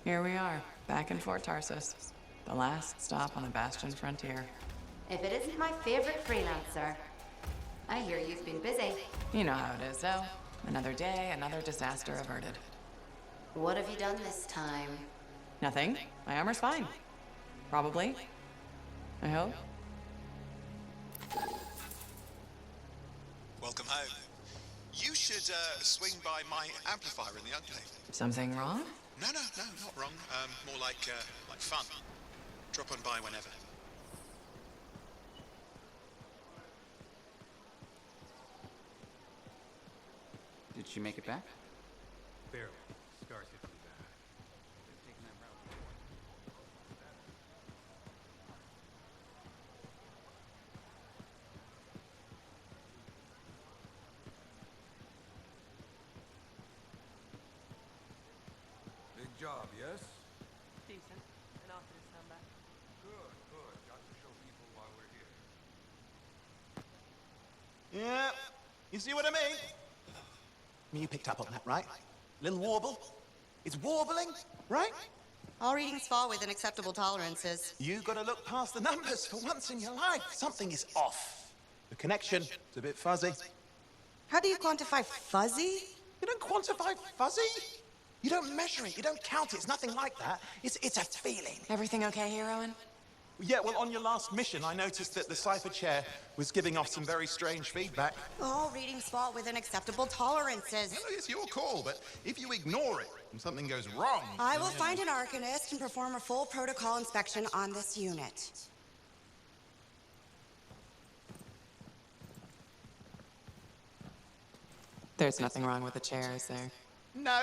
Here we are, back in Fort Tarsus. The last stop on the Bastion frontier. If it isn't my favorite freelancer. I hear you've been busy. You know how it is, though. Another day, another disaster averted. What have you done this time? Nothing. My armor's fine. Probably. I hope. Welcome home. You should swing by my amplifier in the Enclave. Something wrong? No, not wrong. More like fun. Drop on by whenever. Did she make it back? Barely. Scars hit too bad. They've taken that route before. Big job, yes? Decent. Enough for this time back. Good, good. Got to show people why we're here. Yeah, you see what I mean? You picked up on that, right? Little warble. It's warbling, right? All readings fall within acceptable tolerances. You gotta look past the numbers for once in your life. Something is off. The connection's a bit fuzzy. How do you quantify fuzzy? You don't quantify fuzzy. You don't measure it. You don't count it. It's nothing like that. It's a feeling. Everything okay here, Owen? Yeah, well, on your last mission, I noticed that the cipher chair was giving off some very strange feedback. All readings fall within acceptable tolerances. No, it's your call, but if you ignore it and something goes wrong... I will find an arcanist and perform a full protocol inspection on this unit. There's nothing wrong with the chair, is there? No.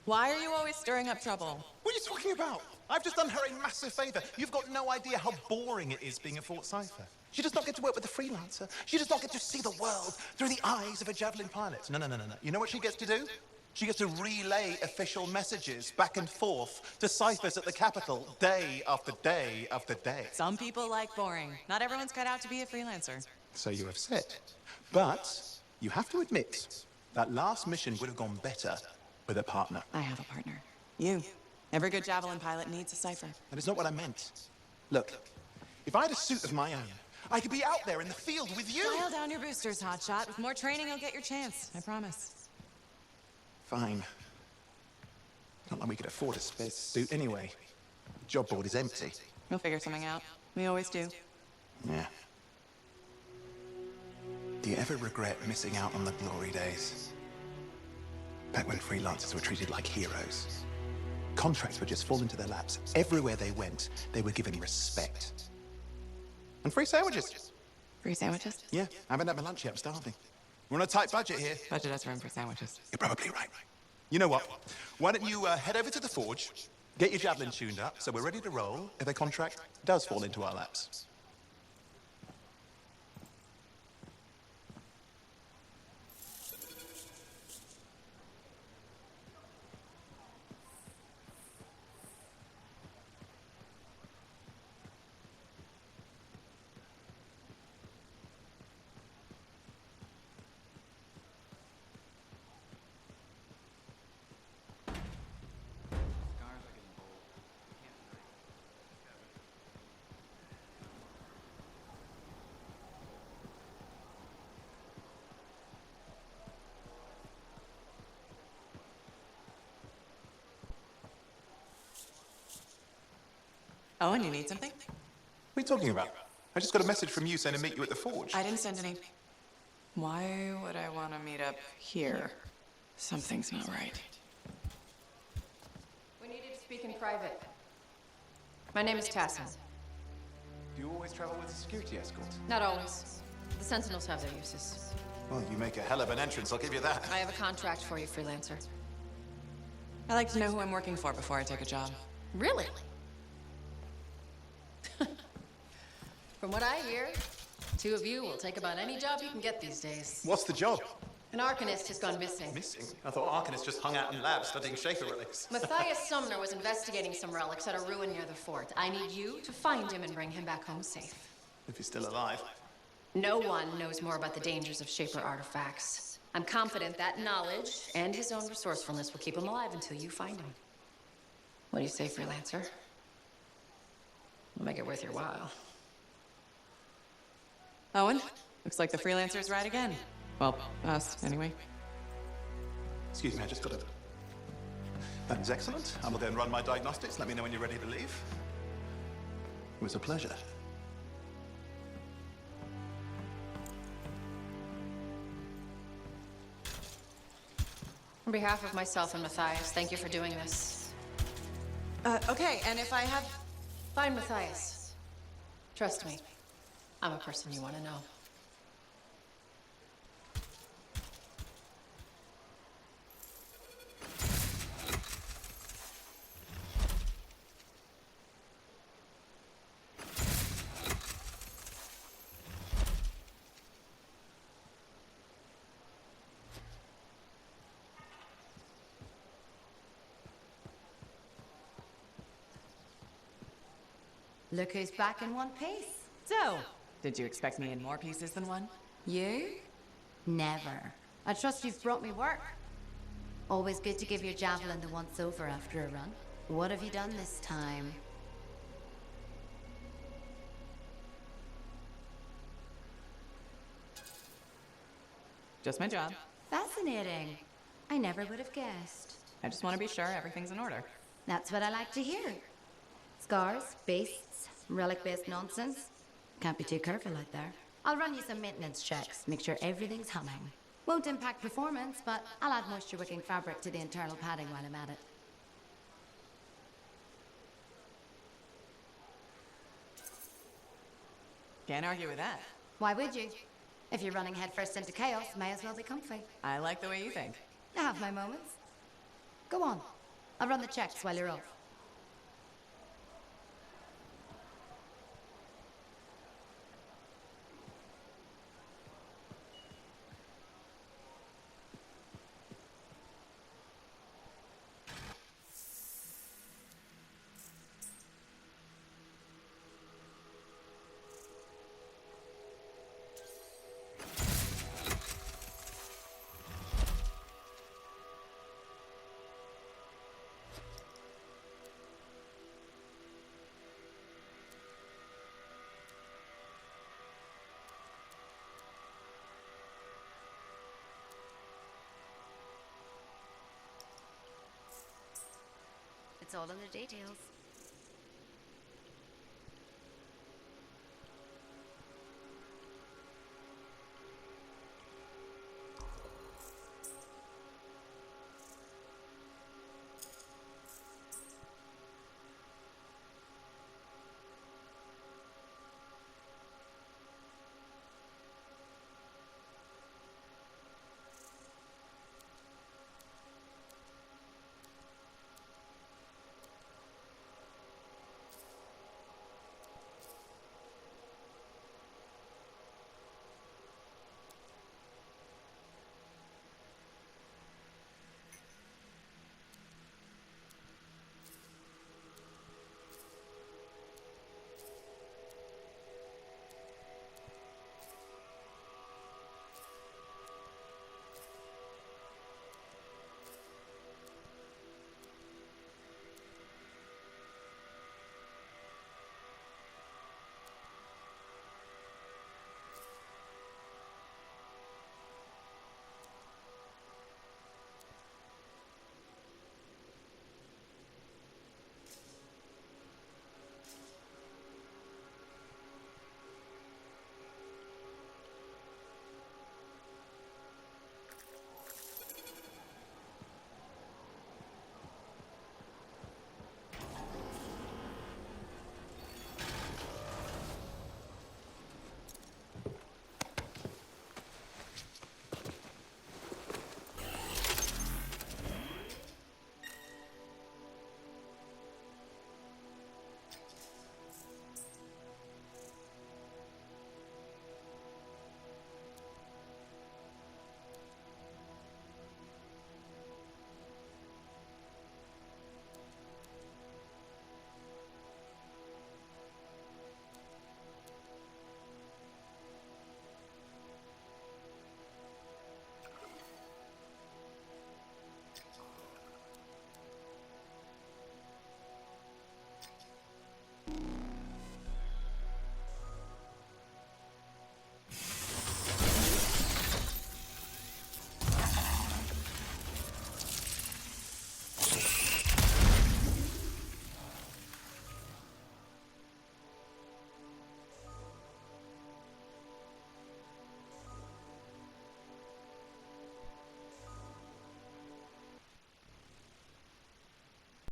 Why are you always stirring up trouble? What are you talking about? I've just done her a massive favor. You've got no idea how boring it is being a Fort Cipher. She does not get to work with a freelancer. She does not get to see the world through the eyes of a javelin pilot. No. You know what she gets to do? She gets to relay official messages back and forth to ciphers at the Capitol day after day after day. Some people like boring. Not everyone's cut out to be a freelancer. So you have said. But you have to admit that last mission would have gone better with a partner. I have a partner. You. Every good javelin pilot needs a cipher. That is not what I meant. Look, if I had a suit of my own, I could be out there in the field with you. Dial down your boosters, hotshot. With more training, you'll get your chance. I promise. Fine. Not like we could afford a spare suit anyway. The job board is empty. We'll figure something out. We always do. Yeah. Do you ever regret missing out on the glory days? Back when freelancers were treated like heroes. Contracts would just fall into their laps. Everywhere they went, they were given respect. And free sandwiches. Free sandwiches? Yeah, I haven't had my lunch yet. I'm starving. We're on a tight budget here. Budget has room for sandwiches. You're probably right. You know what? Why don't you head over to the forge, get your javelin tuned up, so we're ready to roll if a contract does fall into our laps. Scars are getting old. Can't hurry. Owen, you need something? What are you talking about? I just got a message from you saying to meet you at the forge. I didn't send any. Why would I want to meet up here? Something's not right. We needed to speak in private. My name is Tassin. Do you always travel with a security escort? Not always. The Sentinels have their uses. Well, you make a hell of an entrance, I'll give you that. I have a contract for you, freelancer. I like to know who I'm working for before I take a job. Really? From what I hear, two of you will take about any job you can get these days. What's the job? An arcanist has gone missing. Missing? I thought Arcanists just hung out in labs studying Schaefer relics. Matthias Sumner was investigating some relics at a ruin near the fort. I need you to find him and bring him back home safe. If he's still alive. No one knows more about the dangers of Shaper artifacts. I'm confident that knowledge and his own resourcefulness will keep him alive until you find him. What do you say, freelancer? We'll make it worth your while. Owen, looks like the freelancer's right again. Well, us, anyway. Excuse me, I just got to... That is excellent. I will go and run my diagnostics. Let me know when you're ready to leave. It was a pleasure. On behalf of myself and Matthias, thank you for doing this. Okay, and if I have... Fine, Matthias. Trust me, I'm a person you want to know. Look who's back in one piece. So, did you expect me in more pieces than one? You? Never. I trust you've brought me work. Always good to give your javelin the once-over after a run. What have you done this time? Just my job. Fascinating. I never would have guessed. I just want to be sure everything's in order. That's what I like to hear. Scars, beasts, relic-based nonsense. Can't be too careful out there. I'll run you some maintenance checks, make sure everything's humming. Won't impact performance, but I'll add moisture-wicking fabric to the internal padding while I'm at it. Can't argue with that. Why would you? If you're running headfirst into chaos, may as well be comfy. I like the way you think. I have my moments. Go on. I'll run the checks while you're off. It's all in the details.